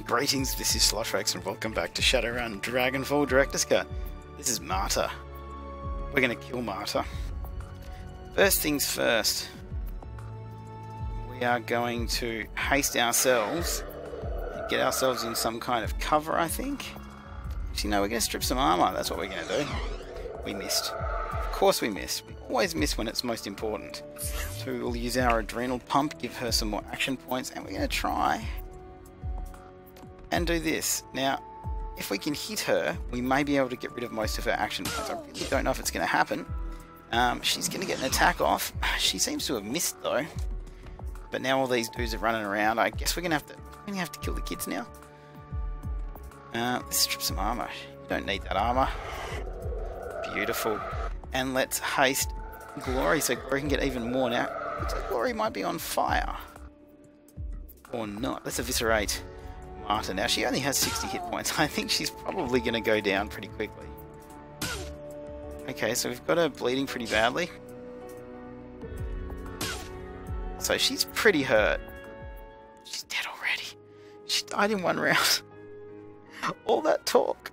Greetings, this is Sloshwax and welcome back to Shadowrun Dragonfall Director's Cut. This is Marta. We're going to kill Marta. First things first, we are going to haste ourselves and get ourselves in some kind of cover, I think. Actually, no, we're going to strip some armor. That's what we're going to do. We missed. Of course we missed. We always miss when it's most important. So we'll use our adrenal pump, give her some more action points, and we're going to try and do this. Now, if we can hit her, we may be able to get rid of most of her action points. I really don't know if it's going to happen. She's going to get an attack off. She seems to have missed though. But now all these dudes are running around. I guess we're going to have to kill the kids now. Let's strip some armor. You don't need that armor. Beautiful. And let's haste Glory so Glory can get even more. Now, looks like Glory might be on fire. Or not. Let's eviscerate Marta. Now, she only has 60 hit points. I think she's probably going to go down pretty quickly. Okay, so we've got her bleeding pretty badly. So she's pretty hurt. She's dead already. She died in one round. All that talk.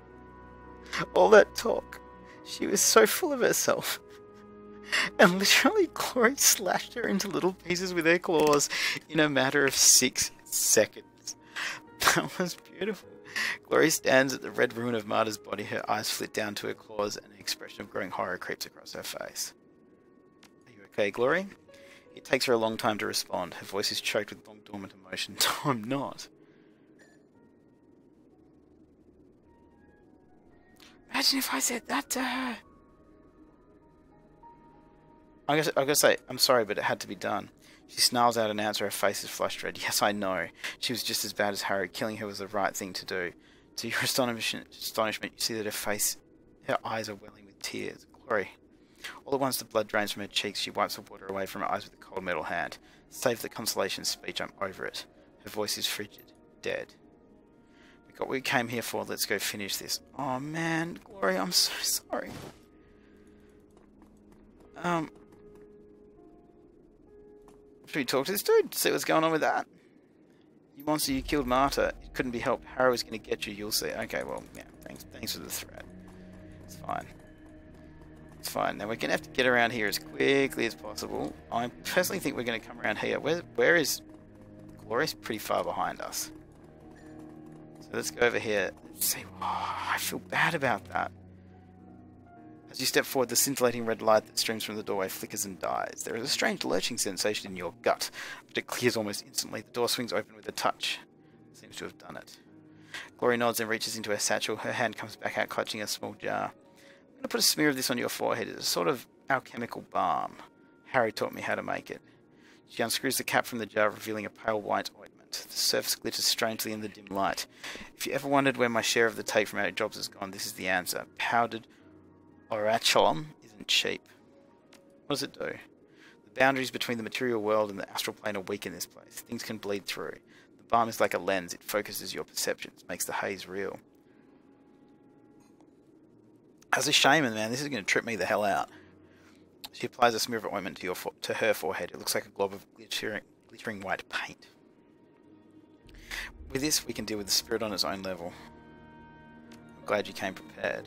All that talk. She was so full of herself. And literally, Glory slashed her into little pieces with her claws in a matter of 6 seconds. That was beautiful. Glory stands at the red ruin of Marta's body, her eyes flit down to her claws, and an expression of growing horror creeps across her face. Are you okay, Glory? It takes her a long time to respond. Her voice is choked with long dormant emotion. No, I'm not. Imagine if I said that to her. I gotta say, I'm sorry, but it had to be done. She snarls out an answer, her face is flushed red. Yes, I know. She was just as bad as Harry. Killing her was the right thing to do. To your astonishment, you see that her eyes are welling with tears. Glory. All at once the blood drains from her cheeks. She wipes the water away from her eyes with a cold metal hand. Save the consolation speech, I'm over it. Her voice is frigid. Dead. We got what we came here for. Let's go finish this. Oh man, Glory, I'm so sorry. Should we talk to this dude? See what's going on with that? You monster, you killed Marta. It couldn't be helped. Harrow was going to get you. You'll see. Okay, well, yeah. Thanks for the threat. It's fine. It's fine. Now we're going to have to get around here as quickly as possible. I personally think we're going to come around here. Where is Glory's pretty far behind us. So let's go over here. Let's see. Oh, I feel bad about that. As you step forward, the scintillating red light that streams from the doorway flickers and dies. There is a strange lurching sensation in your gut, but it clears almost instantly. The door swings open with a touch. Seems to have done it. Glory nods and reaches into her satchel. Her hand comes back out, clutching a small jar. I'm going to put a smear of this on your forehead. It's a sort of alchemical balm. Harry taught me how to make it. She unscrews the cap from the jar, revealing a pale white ointment. The surface glitters strangely in the dim light. If you ever wondered where my share of the take from our jobs has gone, this is the answer. Powdered orachalum isn't cheap. What does it do? The boundaries between the material world and the astral plane are weak in this place. Things can bleed through. The balm is like a lens. It focuses your perceptions, makes the haze real. As a shaman, man, this is going to trip me the hell out. She applies a smear of ointment to her forehead. It looks like a glob of glittering white paint. With this, we can deal with the spirit on its own level. I'm glad you came prepared.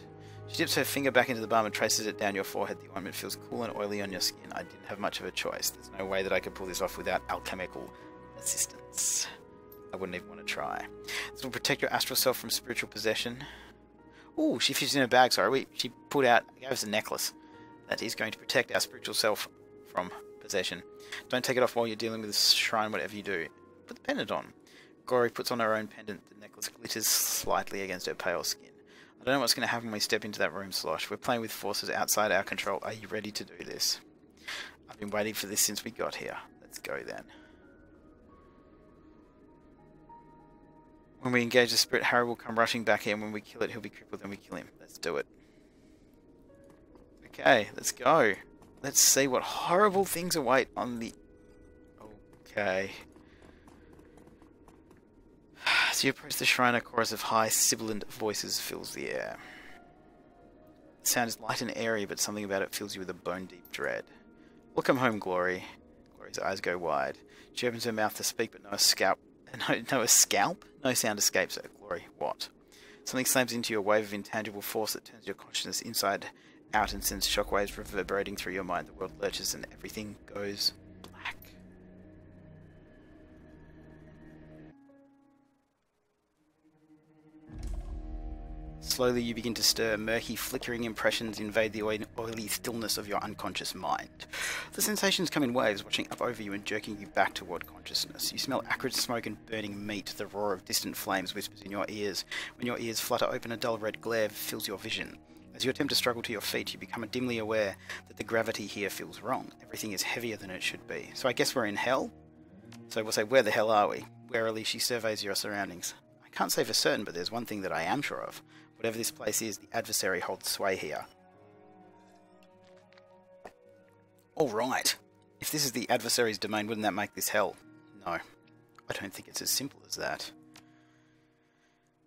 She dips her finger back into the balm and traces it down your forehead. The ointment feels cool and oily on your skin. I didn't have much of a choice. There's no way that I could pull this off without alchemical assistance. I wouldn't even want to try. This will protect your astral self from spiritual possession. Ooh, she fits in her bag, sorry. She gave us a necklace that is going to protect our spiritual self from possession. Don't take it off while you're dealing with this shrine, whatever you do. Put the pendant on. Glory puts on her own pendant. The necklace glitters slightly against her pale skin. I don't know what's going to happen when we step into that room, Slosh. We're playing with forces outside our control. Are you ready to do this? I've been waiting for this since we got here. Let's go then. When we engage the spirit, Harry will come rushing back here, and when we kill it, he'll be crippled, then we kill him. Let's do it. Okay, let's go. Let's see what horrible things await on the... Okay. As you approach the shrine, a chorus of high, sibilant voices fills the air. The sound is light and airy, but something about it fills you with a bone-deep dread. Welcome home, Glory. Glory's eyes go wide. She opens her mouth to speak, but no No sound escapes her. Glory. What? Something slams into you, a wave of intangible force that turns your consciousness inside out and sends shockwaves reverberating through your mind. The world lurches and everything goes black. Slowly you begin to stir. Murky, flickering impressions invade the oily stillness of your unconscious mind. The sensations come in waves, washing up over you and jerking you back toward consciousness. You smell acrid smoke and burning meat. The roar of distant flames whispers in your ears. When your ears flutter open, a dull red glare fills your vision. As you attempt to struggle to your feet, you become dimly aware that the gravity here feels wrong. Everything is heavier than it should be. So I guess we're in hell? So we'll say, where the hell are we? Warily, she surveys your surroundings. I can't say for certain, but there's one thing that I am sure of. Whatever this place is, the adversary holds sway here. Alright. If this is the adversary's domain, wouldn't that make this hell? No. I don't think it's as simple as that.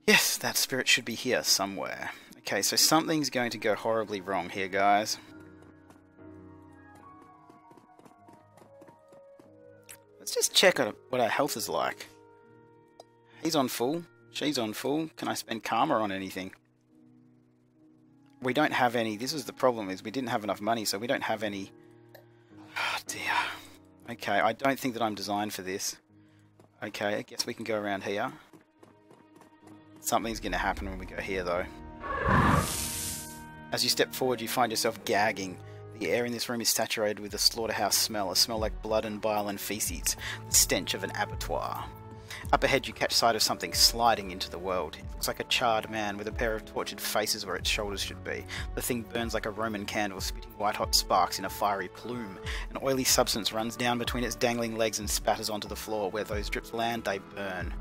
Yes, that spirit should be here somewhere. Okay, so something's going to go horribly wrong here, guys. Let's just check what our health is like. He's on full. She's on full. Can I spend karma on anything? We don't have any. This is the problem, is we didn't have enough money, so we don't have any. Oh dear. Okay, I don't think that I'm designed for this. Okay, I guess we can go around here. Something's going to happen when we go here, though. As you step forward, you find yourself gagging. The air in this room is saturated with a slaughterhouse smell, a smell like blood and bile and feces, the stench of an abattoir. Up ahead you catch sight of something sliding into the world. It looks like a charred man with a pair of tortured faces where its shoulders should be. The thing burns like a Roman candle, spitting white-hot sparks in a fiery plume. An oily substance runs down between its dangling legs and spatters onto the floor. Where those drips land, they burn.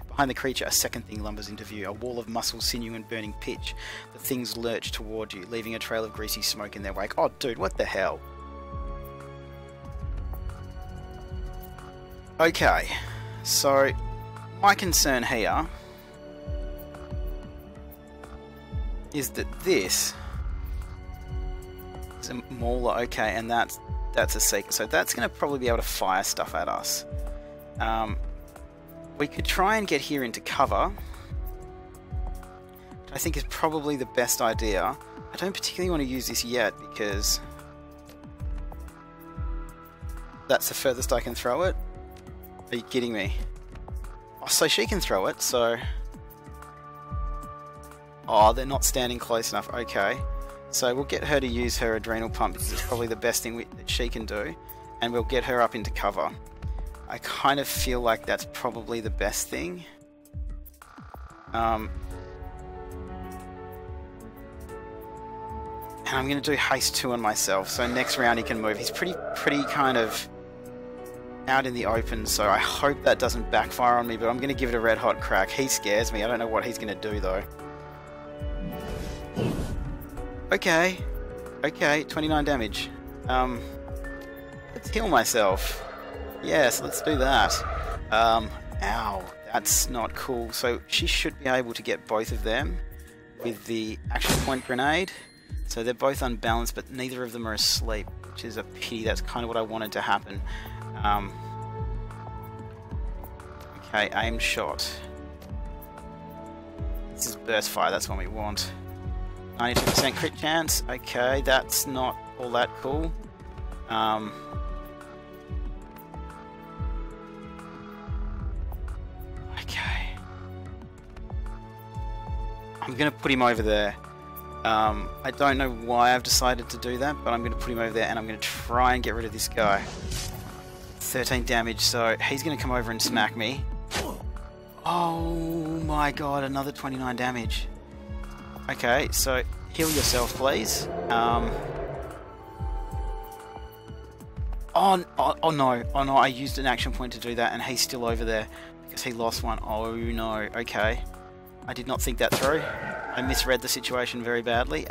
Behind the creature, a second thing lumbers into view, a wall of muscle, sinew and burning pitch. The things lurch toward you, leaving a trail of greasy smoke in their wake. Oh dude, what the hell? Okay, so my concern here is that this is a mauler, okay, and that's a seeker, so that's going to probably be able to fire stuff at us. We could try and get here into cover, which I think is probably the best idea. I don't particularly want to use this yet because that's the furthest I can throw it. Are you kidding me? Oh, so she can throw it, so... Oh, they're not standing close enough. Okay. So we'll get her to use her adrenal pump because it's probably the best thing that she can do. And we'll get her up into cover. I kind of feel like that's probably the best thing. And I'm going to do haste 2 on myself, so next round he can move. He's pretty kind of out in the open, so I hope that doesn't backfire on me, but I'm going to give it a red hot crack. He scares me. I don't know what he's going to do, though. Okay. Okay, 29 damage. Let's heal myself. Yes, let's do that. Ow, that's not cool. So she should be able to get both of them with the action point grenade. So they're both unbalanced, but neither of them are asleep, which is a pity. That's kind of what I wanted to happen. Okay, aim shot. This is burst fire, that's what we want. 92% crit chance. Okay, that's not all that cool. Okay. I'm going to put him over there. I don't know why I've decided to do that, but I'm going to put him over there and I'm going to try and get rid of this guy. 13 damage, so he's going to come over and smack me. Oh my god, another 29 damage. Okay, so heal yourself, please. Oh no, I used an action point to do that and he's still over there because he lost one. Oh no, okay. I did not think that through. I misread the situation very badly.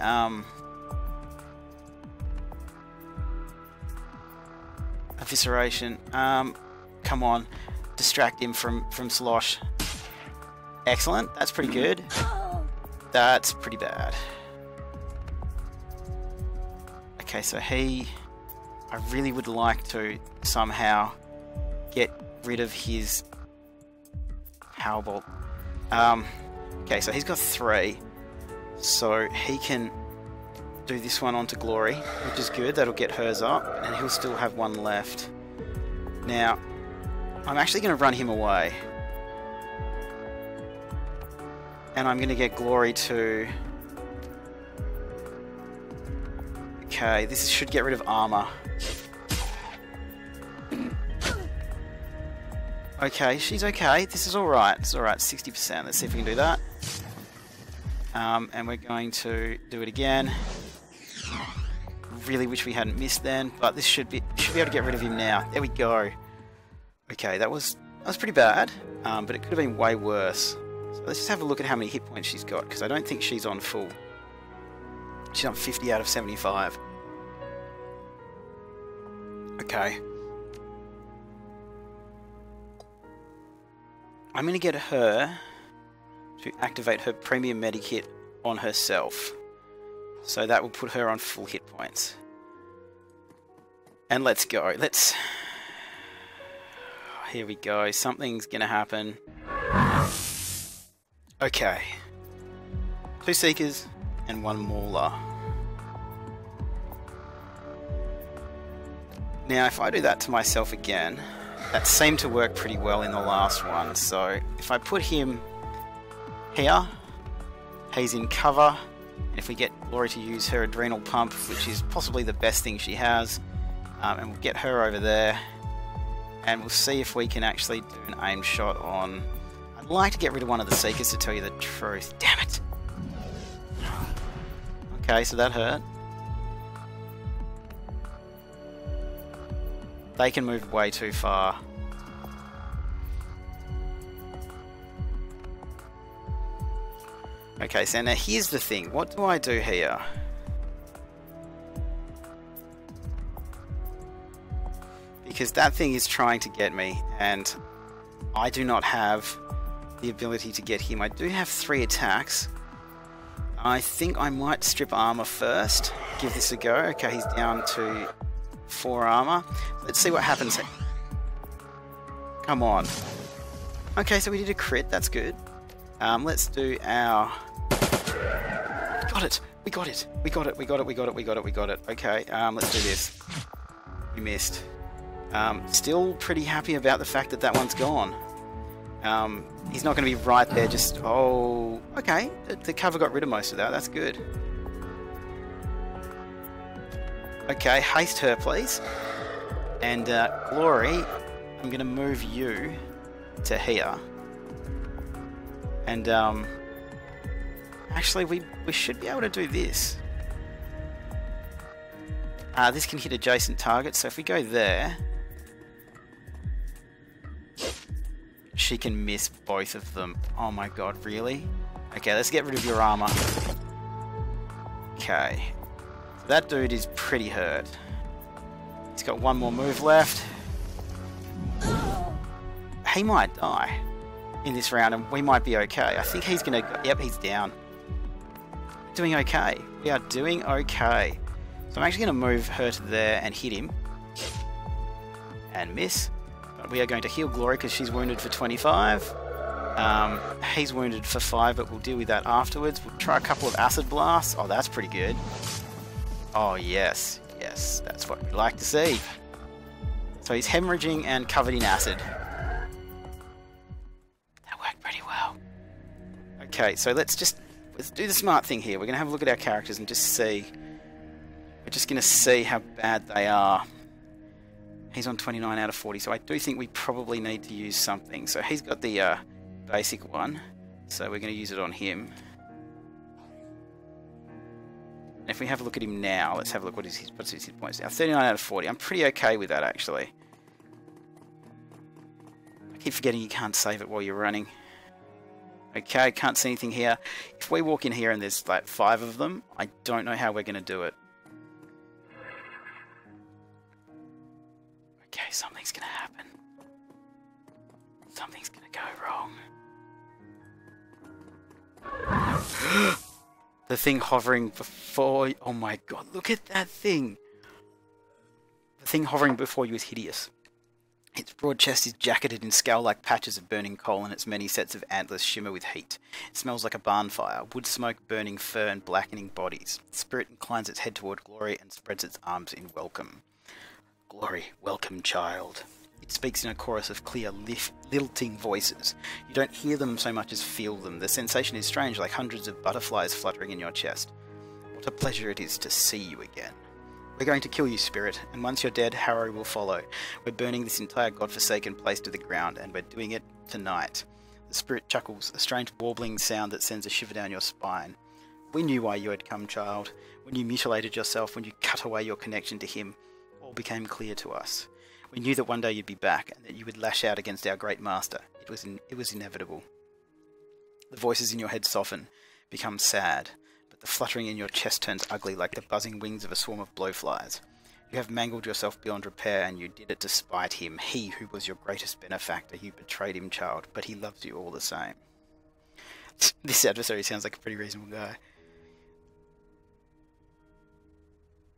Evisceration. Come on. Distract him from Slosh. Excellent. That's pretty good. That's pretty bad. Okay, so I really would like to somehow get rid of his power bolt. Okay, so he's got 3. So he can do this one onto Glory, which is good. That'll get hers up, and he'll still have 1 left. Now, I'm actually going to run him away. And I'm going to get Glory to... Okay, this should get rid of armor. Okay, she's okay. This is alright. It's alright, 60%. Let's see if we can do that. And we're going to do it again. Really wish we hadn't missed then, but this should be able to get rid of him now. There we go. Okay, that was pretty bad, but it could have been way worse. So let's just have a look at how many hit points she's got, because I don't think she's on full. She's on 50 out of 75. Okay. I'm going to get her to activate her premium medikit on herself. So that will put her on full hit points. And let's go. Here we go. Something's going to happen. Okay. 2 Seekers and 1 Mauler. Now, if I do that to myself again, that seemed to work pretty well in the last one. So if I put him here, he's in cover. And if we get Glory to use her adrenal pump, which is possibly the best thing she has, and we'll get her over there, and we'll see if we can actually do an aim shot on... I'd like to get rid of one of the Seekers, to tell you the truth. Damn it! Okay, so that hurt. They can move way too far. Okay, so now here's the thing. What do I do here? Because that thing is trying to get me, and I do not have the ability to get him. I do have 3 attacks. I think I might strip armor first. Give this a go. Okay, he's down to 4 armor. Let's see what happens. Come on. Okay, so we did a crit. That's good. Let's do our... Got it! We got it! We got it! We got it! We got it! We got it! We got it! Okay, let's do this. We missed. Still pretty happy about the fact that that one's gone. He's not going to be right there, just... Oh... Okay, the cover got rid of most of that. That's good. Okay, haste her, please. And, Glory, I'm going to move you to here. And, actually, we should be able to do this. This can hit adjacent targets, so if we go there... She can miss both of them. Oh my god, really? Okay, let's get rid of your armor. Okay. So that dude is pretty hurt. He's got 1 more move left. He might die in this round, and we might be okay. I think he's gonna... Yep, he's down. Doing okay. We are doing okay. So I'm actually going to move her to there and hit him. And miss. But we are going to heal Glory because she's wounded for 25. He's wounded for 5, but we'll deal with that afterwards. We'll try a couple of acid blasts. Oh, that's pretty good. Oh, yes. Yes, that's what we like to see. So he's hemorrhaging and covered in acid. That worked pretty well. Okay, so let's do the smart thing here. We're going to have a look at our characters and just see. We're just going to see how bad they are. He's on 29 out of 40, so I do think we probably need to use something. So he's got the basic one, so we're going to use it on him. And if we have a look at him now, let's have a look what's his hit points now. 39 out of 40. I'm pretty okay with that, actually. I keep forgetting you can't save it while you're running. Okay, can't see anything here. If we walk in here and there's like 5 of them, I don't know how we're going to do it. Okay, something's going to happen. Something's going to go wrong. The thing hovering before... Oh my god, look at that thing! The thing hovering before you is hideous. Its broad chest is jacketed in scale-like patches of burning coal, and its many sets of antlers shimmer with heat. It smells like a barn fire, wood smoke, burning fur, and blackening bodies. The spirit inclines its head toward Glory and spreads its arms in welcome. Glory, welcome, child. It speaks in a chorus of clear, lilting voices. You don't hear them so much as feel them. The sensation is strange, like hundreds of butterflies fluttering in your chest. What a pleasure it is to see you again. We're going to kill you, spirit, and once you're dead, Harrow will follow. We're burning this entire godforsaken place to the ground, and we're doing it tonight. The spirit chuckles, a strange warbling sound that sends a shiver down your spine. We knew why you had come, child. When you mutilated yourself, when you cut away your connection to him, all became clear to us. We knew that one day you'd be back, and that you would lash out against our great master. It was inevitable. The voices in your head soften, become sad. The fluttering in your chest turns ugly like the buzzing wings of a swarm of blowflies. You have mangled yourself beyond repair, and you did it to spite him, he who was your greatest benefactor. You betrayed him, child, but he loves you all the same. This adversary sounds like a pretty reasonable guy.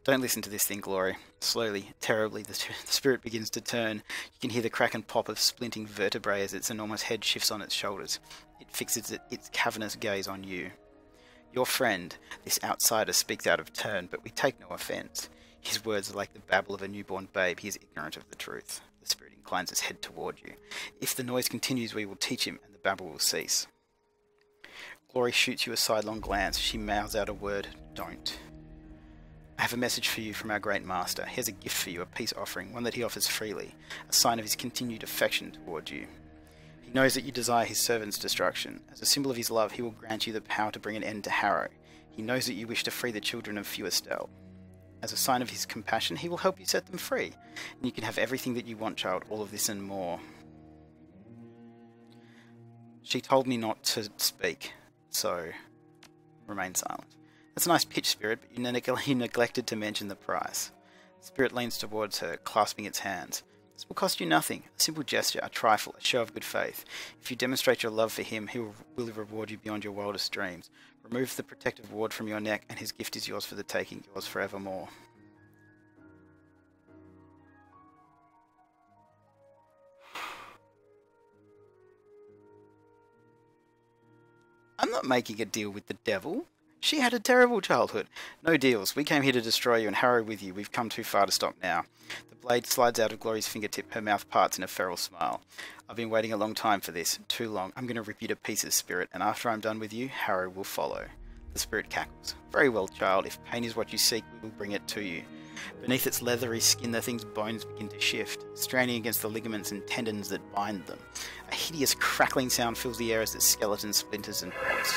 Don't listen to this thing, Glory. Slowly, terribly, the spirit begins to turn. You can hear the crack and pop of splinting vertebrae as its enormous head shifts on its shoulders. It fixes its cavernous gaze on you. Your friend, this outsider, speaks out of turn, but we take no offence. His words are like the babble of a newborn babe. He is ignorant of the truth. The spirit inclines its head toward you. If the noise continues, we will teach him, and the babble will cease. Glory shoots you a sidelong glance. She mouths out a word, don't. I have a message for you from our great master. He has a gift for you, a peace offering, one that he offers freely, a sign of his continued affection toward you. He knows that you desire his servant's destruction. As a symbol of his love, he will grant you the power to bring an end to Harrow. He knows that you wish to free the children of Feuerstel. As a sign of his compassion, he will help you set them free. And you can have everything that you want, child, all of this and more. She told me not to speak, so remain silent. That's a nice pitch, spirit, but you neglected to mention the price. The spirit leans towards her, clasping its hands. This will cost you nothing, a simple gesture, a trifle, a show of good faith. If you demonstrate your love for him, he will reward you beyond your wildest dreams. Remove the protective ward from your neck, and his gift is yours for the taking, yours forevermore. I'm not making a deal with the devil. She had a terrible childhood. No deals. We came here to destroy you and Harrow with you. We've come too far to stop now. The blade slides out of Glory's fingertip. Her mouth parts in a feral smile. I've been waiting a long time for this. Too long. I'm going to rip you to pieces, spirit, and after I'm done with you, Harrow will follow. The spirit cackles. Very well, child. If pain is what you seek, we will bring it to you. Beneath its leathery skin, the thing's bones begin to shift, straining against the ligaments and tendons that bind them. A hideous crackling sound fills the air as the skeleton splinters and pops.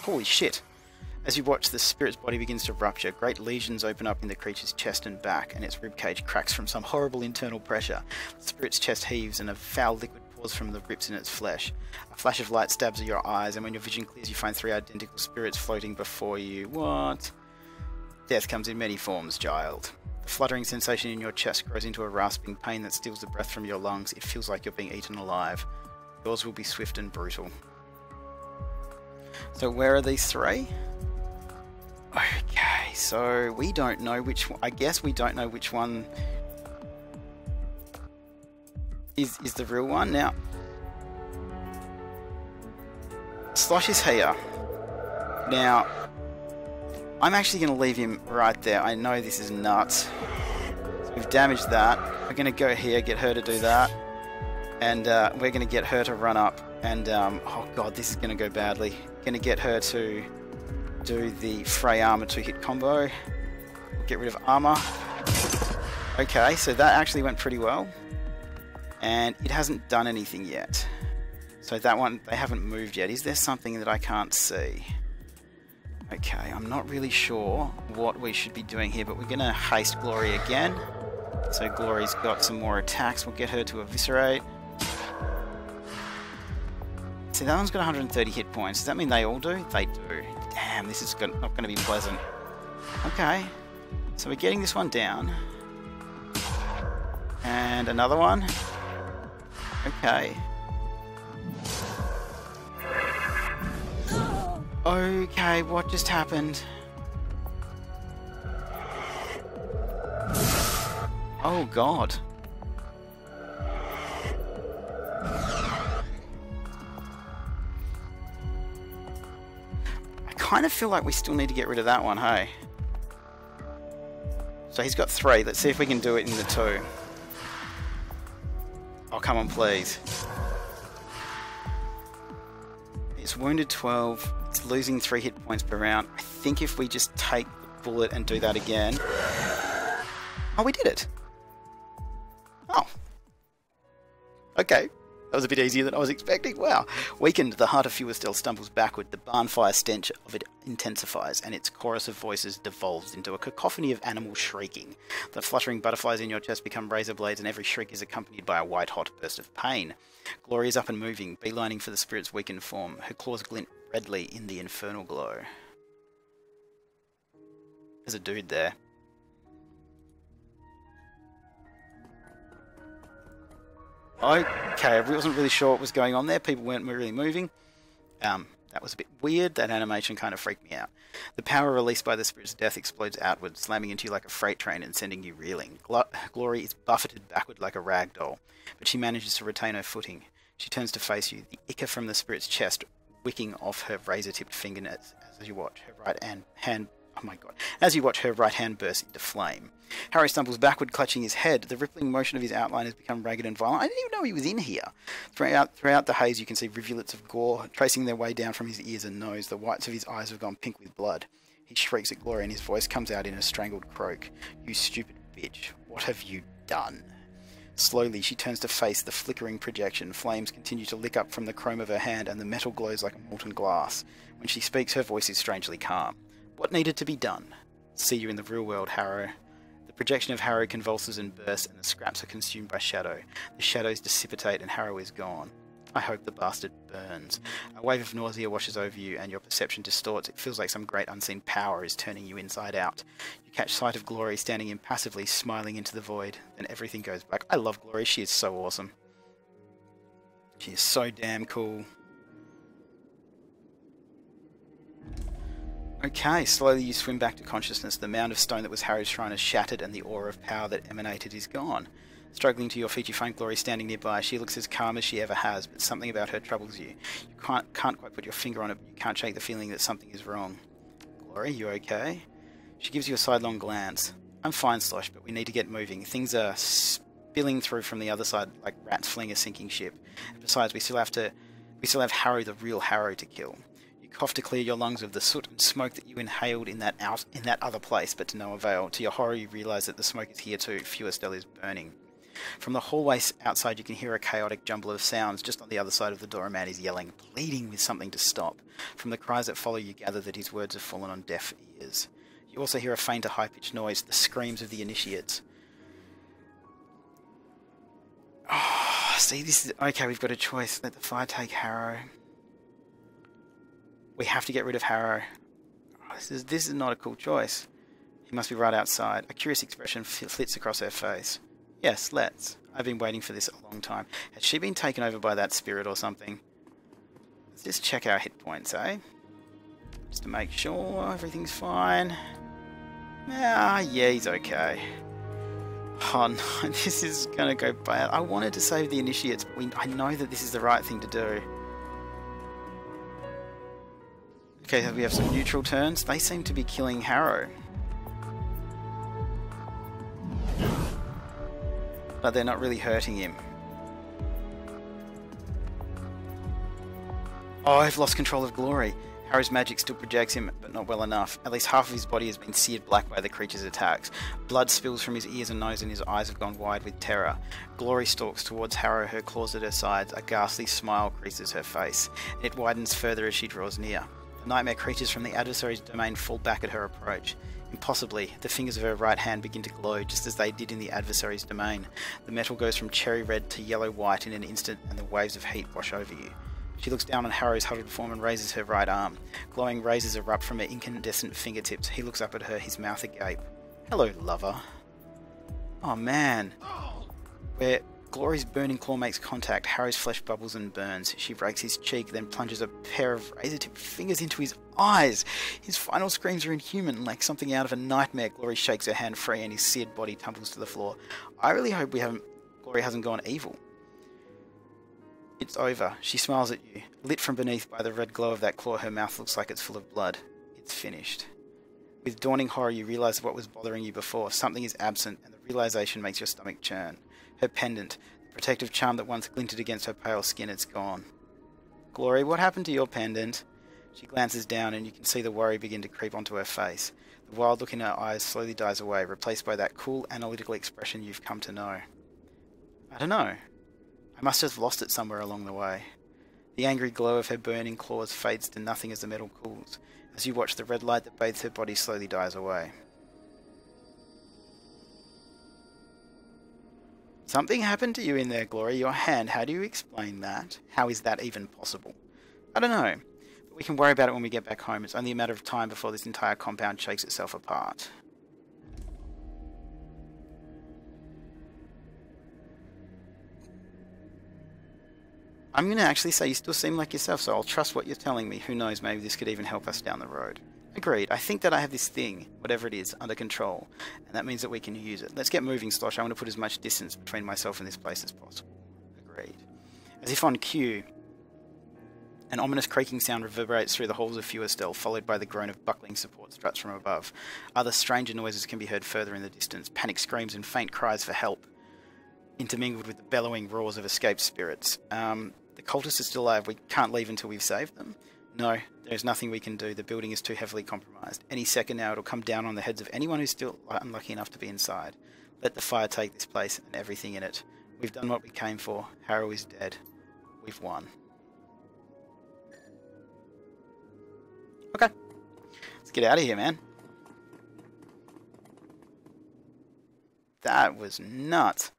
Holy shit! As you watch, the spirit's body begins to rupture. Great lesions open up in the creature's chest and back, and its ribcage cracks from some horrible internal pressure. The spirit's chest heaves, and a foul liquid pours from the rips in its flesh. A flash of light stabs at your eyes, and when your vision clears, you find 3 identical spirits floating before you. What? Death comes in many forms, child. The fluttering sensation in your chest grows into a rasping pain that steals the breath from your lungs. It feels like you're being eaten alive. Yours will be swift and brutal. So where are these 3? Okay, so we don't know which one. I guess we don't know which one is the real one. Now, Slosh is here. Now, I'm actually going to leave him right there. I know this is nuts. So we've damaged that. We're going to go here, get her to do that. And we're going to get her to run up. And, oh god, this is going to go badly. Going to get her to do the Frey armor 2-hit combo. We'll get rid of armor. Okay, so that actually went pretty well. And it hasn't done anything yet. So that one, they haven't moved yet. Is there something that I can't see? Okay, I'm not really sure what we should be doing here, but we're going to haste Glory again. So Glory's got some more attacks. We'll get her to eviscerate. See, that one's got 130 hit points. Does that mean they all do? They do. Damn, this is not going to be pleasant. Okay, so we're getting this one down. And another one. Okay. Okay, what just happened? Oh god. kind of feel like we still need to get rid of that one, hey? So he's got 3. Let's see if we can do it in the 2. Oh, come on, please. It's wounded 12. It's losing 3 hit points per round. I think if we just take the bullet and do that again... Oh, we did it. Oh. Okay. That was a bit easier than I was expecting. Wow. Weakened, the heart of Fewer still stumbles backward. The barn fire stench of it intensifies, and its chorus of voices devolves into a cacophony of animal shrieking. The fluttering butterflies in your chest become razor blades, and every shriek is accompanied by a white-hot burst of pain. Glory is up and moving, beelining for the spirit's weakened form. Her claws glint redly in the infernal glow. There's a dude there. Okay, I wasn't really sure what was going on there. People weren't really moving. That was a bit weird. That animation kind of freaked me out. The power released by the spirit's death explodes outward, slamming into you like a freight train and sending you reeling. Glory is buffeted backward like a rag doll, but she manages to retain her footing. She turns to face you, the ichor from the spirit's chest wicking off her razor-tipped fingernails as you watch her right hand. Oh my god! As you watch her right hand burst into flame. Harry stumbles backward, clutching his head. The rippling motion of his outline has become ragged and violent. I didn't even know he was in here. Throughout the haze, you can see rivulets of gore tracing their way down from his ears and nose. The whites of his eyes have gone pink with blood. He shrieks at Glory, and his voice comes out in a strangled croak. "You stupid bitch! What have you done?" Slowly, she turns to face the flickering projection. Flames continue to lick up from the chrome of her hand, and the metal glows like a molten glass. When she speaks, her voice is strangely calm. "What needed to be done? See you in the real world, Harrow." The projection of Harrow convulses and bursts, and the scraps are consumed by Shadow. The shadows dissipate, and Harrow is gone. I hope the bastard burns. A wave of nausea washes over you, and your perception distorts. It feels like some great unseen power is turning you inside out. You catch sight of Glory standing impassively, smiling into the void. Then everything goes black. I love Glory. She is so awesome. She is so damn cool. Okay, slowly you swim back to consciousness. The mound of stone that was Harry's shrine is shattered, and the aura of power that emanated is gone. Struggling to your feet, you find Glory standing nearby. She looks as calm as she ever has, but something about her troubles you. You can't quite put your finger on it, but you can't shake the feeling that something is wrong. Glory, you okay? She gives you a sidelong glance. I'm fine, Slosh, but we need to get moving. Things are spilling through from the other side like rats fleeing a sinking ship. And besides, we still have Harrow, the real Harrow, to kill. Cough to clear your lungs of the soot and smoke that you inhaled in that other place, but to no avail. To your horror, you realise that the smoke is here too. Feuerstill is burning. From the hallway outside, you can hear a chaotic jumble of sounds. Just on the other side of the door, a man is yelling, pleading with something to stop. From the cries that follow, you gather that his words have fallen on deaf ears. You also hear a fainter, high-pitched noise, the screams of the initiates. Oh, see, this is... Okay, we've got a choice. Let the fire take Harrow. We have to get rid of Harrow. Oh, this is not a cool choice. He must be right outside. A curious expression flits across her face. Yes, let's. I've been waiting for this a long time. Has she been taken over by that spirit or something? Let's just check our hit points, eh? Just to make sure everything's fine. Yeah, he's okay. Oh no, this is gonna go bad. I wanted to save the initiates, but I know that this is the right thing to do. Okay, we have some neutral turns. They seem to be killing Harrow. But they're not really hurting him. Oh, I've lost control of Glory. Harrow's magic still projects him, but not well enough. At least half of his body has been seared black by the creature's attacks. Blood spills from his ears and nose, and his eyes have gone wide with terror. Glory stalks towards Harrow, her claws at her sides. A ghastly smile creases her face. It widens further as she draws near. The nightmare creatures from the adversary's domain fall back at her approach. Impossibly, the fingers of her right hand begin to glow, just as they did in the adversary's domain. The metal goes from cherry red to yellow-white in an instant, and the waves of heat wash over you. She looks down on Harrow's huddled form and raises her right arm. Glowing razors erupt from her incandescent fingertips. He looks up at her, his mouth agape. Hello, lover. Oh man. Where Glory's burning claw makes contact, Harrow's flesh bubbles and burns. She breaks his cheek, then plunges a pair of razor-tipped fingers into his eyes. His final screams are inhuman, like something out of a nightmare. Glory shakes her hand free and his seared body tumbles to the floor. I really hope Glory hasn't gone evil. It's over. She smiles at you. Lit from beneath by the red glow of that claw, her mouth looks like it's full of blood. It's finished. With dawning horror, you realise what was bothering you before. Something is absent, and the realisation makes your stomach churn. Her pendant, the protective charm that once glinted against her pale skin, it's gone. Glory, what happened to your pendant? She glances down, and you can see the worry begin to creep onto her face. The wild look in her eyes slowly dies away, replaced by that cool, analytical expression you've come to know. I don't know. I must have lost it somewhere along the way. The angry glow of her burning claws fades to nothing as the metal cools. As you watch, the red light that bathes her body slowly dies away. Something happened to you in there, Glory. Your hand, how do you explain that? How is that even possible? I don't know. But we can worry about it when we get back home. It's only a matter of time before this entire compound shakes itself apart. I'm going to actually say you still seem like yourself, so I'll trust what you're telling me. Who knows, maybe this could even help us down the road. Agreed. I think that I have this thing, whatever it is, under control, and that means that we can use it. Let's get moving, Slosh. I want to put as much distance between myself and this place as possible. Agreed. As if on cue, an ominous creaking sound reverberates through the halls of Feuerschwinge, followed by the groan of buckling support struts from above. Other stranger noises can be heard further in the distance, panic screams and faint cries for help, intermingled with the bellowing roars of escaped spirits. The cultists are still alive. We can't leave until we've saved them. No, there's nothing we can do. The building is too heavily compromised. Any second now it'll come down on the heads of anyone who's still unlucky enough to be inside. Let the fire take this place and everything in it. We've done what we came for. Harrow is dead. We've won. Okay. Let's get out of here, man. That was nuts.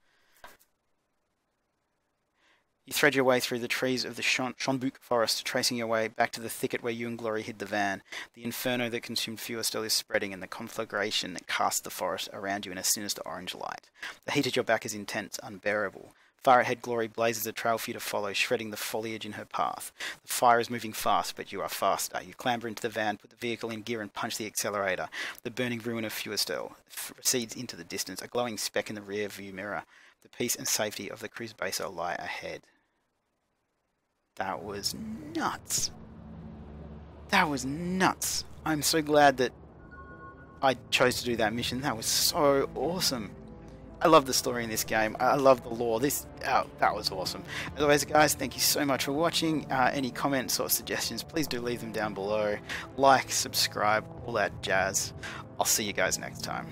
You thread your way through the trees of the Schonbuch forest, tracing your way back to the thicket where you and Glory hid the van. The inferno that consumed Feuerschwinge is spreading, and the conflagration that casts the forest around you in a sinister orange light. The heat at your back is intense, unbearable. Far ahead, Glory blazes a trail for you to follow, shredding the foliage in her path. The fire is moving fast, but you are faster. You clamber into the van, put the vehicle in gear, and punch the accelerator. The burning ruin of Feuerschwinge recedes into the distance, a glowing speck in the rear view mirror. The peace and safety of the cruise base lie ahead. That was nuts. That was nuts. I'm so glad that I chose to do that mission. That was so awesome. I love the story in this game. I love the lore. That was awesome. As always, guys, thank you so much for watching. Any comments or suggestions, please do leave them down below. Like, subscribe, all that jazz. I'll see you guys next time.